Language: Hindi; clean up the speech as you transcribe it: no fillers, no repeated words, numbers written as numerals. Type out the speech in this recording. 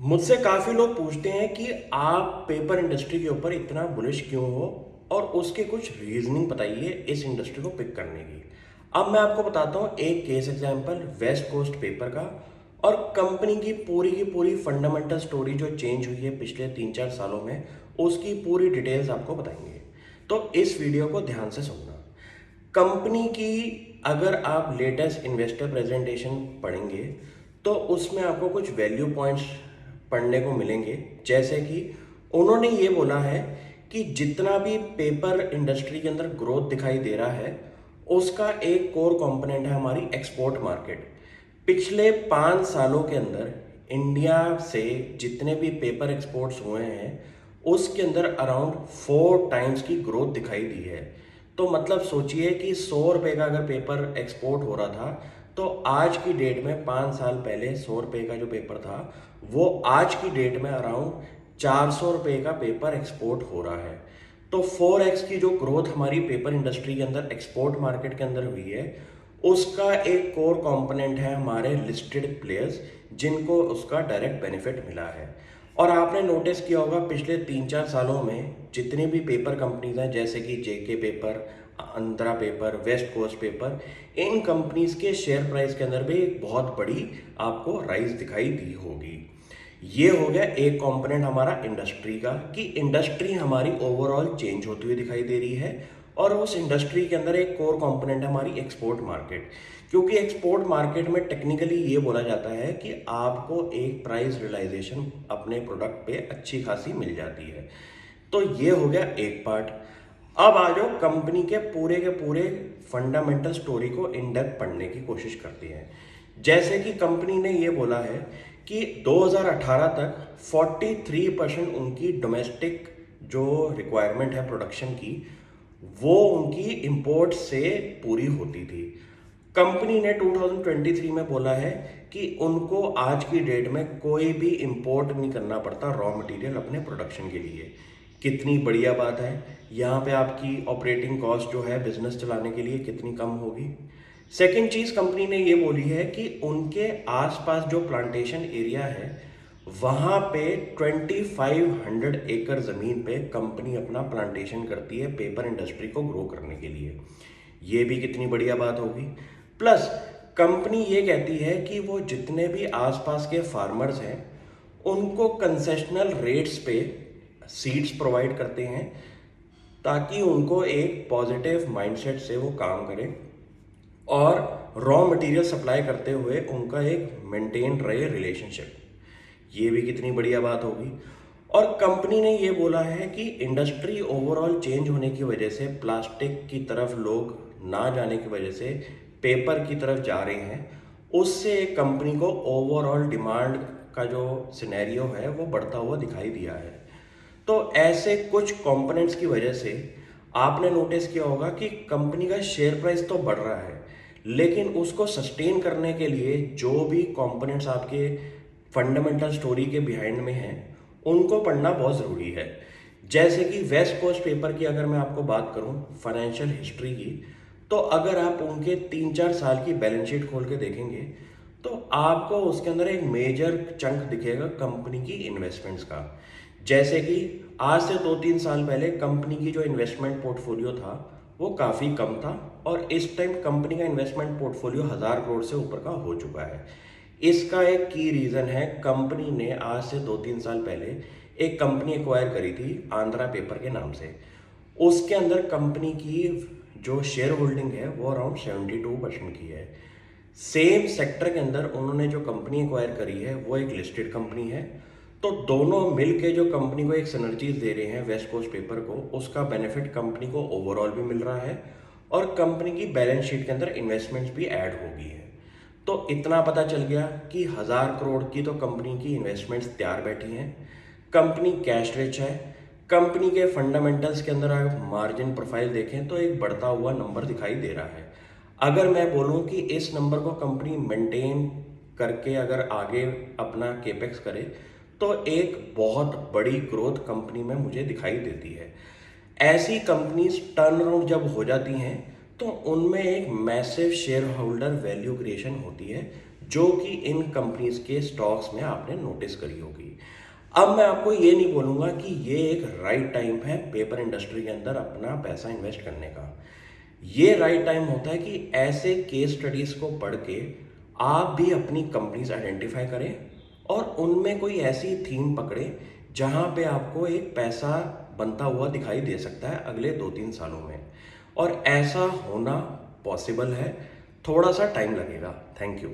मुझसे काफ़ी लोग पूछते हैं कि आप पेपर इंडस्ट्री के ऊपर इतना बुलिश क्यों हो और उसके कुछ रीजनिंग बताइए इस इंडस्ट्री को पिक करने की। अब मैं आपको बताता हूँ एक case example west coast paper का और कंपनी की पूरी फंडामेंटल स्टोरी जो चेंज हुई है पिछले 3-4 सालों में, उसकी पूरी डिटेल्स आपको बताएंगे। तो इस वीडियो को ध्यान से सुनना। कंपनी की अगर आप लेटेस्ट इन्वेस्टर प्रेजेंटेशन पढ़ेंगे तो उसमें आपको कुछ वैल्यू पॉइंट्स पढ़ने को मिलेंगे। जैसे कि उन्होंने ये बोला है कि जितना भी पेपर इंडस्ट्री के अंदर ग्रोथ दिखाई दे रहा है उसका एक कोर कंपोनेंट है हमारी एक्सपोर्ट मार्केट। पिछले 5 सालों के अंदर इंडिया से जितने भी पेपर एक्सपोर्ट्स हुए हैं उसके अंदर अराउंड 4 टाइम्स की ग्रोथ दिखाई दी है। तो मतलब सोचिए कि 100 रुपये का अगर पेपर एक्सपोर्ट हो रहा था तो आज की डेट में 5 साल पहले 100 रुपये का जो पेपर था वो आज की डेट में अराउंड 400 रुपये का पेपर एक्सपोर्ट हो रहा है। तो 4x की जो ग्रोथ हमारी पेपर इंडस्ट्री के अंदर एक्सपोर्ट मार्केट के अंदर हुई है उसका एक कोर कंपोनेंट है हमारे लिस्टेड प्लेयर्स जिनको उसका डायरेक्ट बेनिफिट मिला है। और आपने नोटिस किया होगा पिछले 3-4 सालों में जितनी भी पेपर कंपनीज हैं जैसे कि JK paper, Andhra paper, west coast paper, इन कंपनीज के शेयर प्राइस के अंदर भी एक बहुत बड़ी आपको राइज दिखाई दी होगी। ये हो गया एक कंपोनेंट हमारा इंडस्ट्री का कि इंडस्ट्री हमारी ओवरऑल चेंज होती हुई दिखाई दे रही है। और उस इंडस्ट्री के अंदर एक कोर कंपोनेंट है हमारी एक्सपोर्ट मार्केट, क्योंकि एक्सपोर्ट मार्केट में टेक्निकली ये बोला जाता है कि आपको एक प्राइस रियलाइजेशन अपने प्रोडक्ट पे अच्छी खासी मिल जाती है। तो ये हो गया एक पार्ट। अब आ जाओ कंपनी के पूरे फंडामेंटल स्टोरी को इन डेप्थ पढ़ने की कोशिश करती है। जैसे कि कंपनी ने ये बोला है कि 2018 तक 43% उनकी डोमेस्टिक जो रिक्वायरमेंट है प्रोडक्शन की वो उनकी इंपोर्ट से पूरी होती थी। कंपनी ने 2023 में बोला है कि उनको आज की डेट में कोई भी इंपोर्ट नहीं करना पड़ता रॉ मटेरियल अपने प्रोडक्शन के लिए। कितनी बढ़िया बात है। यहाँ पे आपकी ऑपरेटिंग कॉस्ट जो है बिजनेस चलाने के लिए कितनी कम होगी। सेकेंड चीज़ कंपनी ने ये बोली है कि उनके आसपास जो प्लांटेशन एरिया है वहाँ पे 2500 एकड़ ज़मीन पे कंपनी अपना प्लांटेशन करती है पेपर इंडस्ट्री को ग्रो करने के लिए। ये भी कितनी बढ़िया बात होगी। प्लस कंपनी ये कहती है कि वो जितने भी आसपास के फार्मर्स हैं उनको कंसेशनल रेट्स पे सीड्स प्रोवाइड करते हैं ताकि उनको एक पॉजिटिव माइंडसेट से वो काम करें और रॉ मटेरियल सप्लाई करते हुए उनका एक मेंटेन रहे रिलेशनशिप। ये भी कितनी बढ़िया बात होगी। और कंपनी ने ये बोला है कि इंडस्ट्री ओवरऑल चेंज होने की वजह से प्लास्टिक की तरफ लोग ना जाने की वजह से पेपर की तरफ जा रहे हैं, उससे कंपनी को ओवरऑल डिमांड का जो सिनेरियो है वो बढ़ता हुआ दिखाई दिया है। तो ऐसे कुछ कंपोनेंट्स की वजह से आपने नोटिस किया होगा कि कंपनी का शेयर प्राइस तो बढ़ रहा है लेकिन उसको सस्टेन करने के लिए जो भी कंपोनेंट्स आपके फंडामेंटल स्टोरी के बिहाइंड में हैं उनको पढ़ना बहुत ज़रूरी है। जैसे कि वेस्ट कोस्ट पेपर की अगर मैं आपको बात करूं फाइनेंशियल हिस्ट्री की, तो अगर आप उनके 3-4 साल की बैलेंस शीट खोल के देखेंगे तो आपको उसके अंदर एक मेजर चंक दिखेगा कंपनी की इन्वेस्टमेंट्स का। जैसे कि आज से 2-3 साल पहले कंपनी की जो इन्वेस्टमेंट पोर्टफोलियो था वो काफ़ी कम था और इस टाइम कंपनी का इन्वेस्टमेंट पोर्टफोलियो 1000 करोड़ से ऊपर का हो चुका है। इसका एक की रीज़न है कंपनी ने आज से 2-3 साल पहले एक कंपनी एक्वायर करी थी आंध्रा पेपर के नाम से। उसके अंदर कंपनी की जो शेयर होल्डिंग है वो अराउंड 72% की है। सेम सेक्टर के अंदर उन्होंने जो कंपनी एक्वायर करी है वो एक लिस्टेड कंपनी है। तो दोनों मिल के जो कंपनी को एक सिनर्जीज दे रहे हैं वेस्ट कोस्ट पेपर को, उसका बेनिफिट कंपनी को ओवरऑल भी मिल रहा है और कंपनी की बैलेंस शीट के अंदर इन्वेस्टमेंट्स भी ऐड हो गई है। तो इतना पता चल गया कि 1000 करोड़ की तो कंपनी की इन्वेस्टमेंट्स तैयार बैठी हैं। कंपनी कैश रिच है। कंपनी के फंडामेंटल्स के अंदर अगर मार्जिन प्रोफाइल देखें तो एक बढ़ता हुआ नंबर दिखाई दे रहा है। अगर मैं बोलूं कि इस नंबर को कंपनी मेंटेन करके अगर आगे अपना केपेक्स करे तो एक बहुत बड़ी ग्रोथ कंपनी में मुझे दिखाई देती है। ऐसी कंपनीज टर्न अराउंड जब हो जाती हैं तो उनमें एक massive share holder value creation होती है जो कि इन कंपनीज के स्टॉक्स में आपने नोटिस करी होगी। अब मैं आपको ये नहीं बोलूँगा कि ये एक राइट टाइम है पेपर इंडस्ट्री के अंदर अपना पैसा इन्वेस्ट करने का। ये राइट टाइम होता है कि ऐसे केस स्टडीज़ को पढ़ के आप भी अपनी कंपनीज आइडेंटिफाई करें और उनमें कोई ऐसी थीम पकड़े जहाँ पे आपको एक पैसा बनता हुआ दिखाई दे सकता है अगले 2-3 सालों में। और ऐसा होना पॉसिबल है, थोड़ा सा टाइम लगेगा। Thank you.